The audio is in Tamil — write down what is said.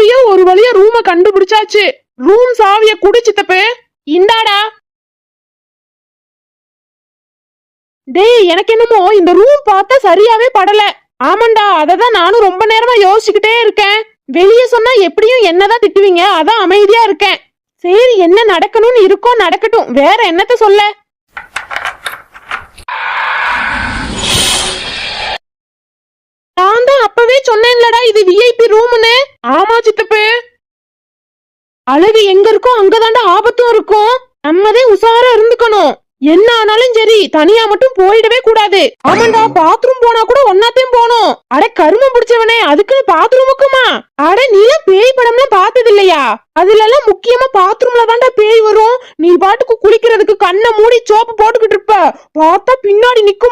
எப்படியோ ஒரு வழியா ரூம கண்டுபிடிச்சாச்சு. ரூம் சாவிய குடு சித்தப்பு. இந்தாடா. டேய், எனக்கு என்னமோ இந்த ரூம் பார்த்தா சரியாவே படல. ஆமாண்டா, அததான் நானும் ரொம்ப நேரமா யோசிச்சுக்கிட்டே இருக்கேன். வெளியே சொன்னா எப்படியும் என்னதான் திட்டுவீங்க, அதான் அமைதியா இருக்கேன். சரி, என்ன நடக்கணும்னு இருக்கோ நடக்கட்டும், வேற என்னத்த சொல்ல. நான் தான் அப்பவே சொன்னேன்லடா இது விஐபி ரூம்னு. ஆமா சித்தப்பு. அழகு எங்க இருக்கோ அங்கதாண்டா ஆபத்தும் இருக்கும். நம்மதே உசாரா இருந்துக்கணும். என்ன ஆனாலும் சரி, தனியா மட்டும் போயிடவே கூடாது. ஆமாண்டா, பாத்ரூம் போனா கூட ஒன்னாத்தையும் போகணும். அட கருமம் பிடிச்சவனே, அதுக்குன்னு பாத்ரூமுக்குமா? அட நீலாம் பேய் படம்லாம் பார்த்தது இல்லையா? அதுல எல்லாம் முக்கியமா பாத்ரூம்ல தாண்டா பேய் வரும். நீ பாட்டுக்கு குளிக்கிறதுக்கு கண்ணை மூடி சோப்பு போட்டுக்கிட்டு இருப்ப, பார்த்தா பின்னாடி நிக்கும்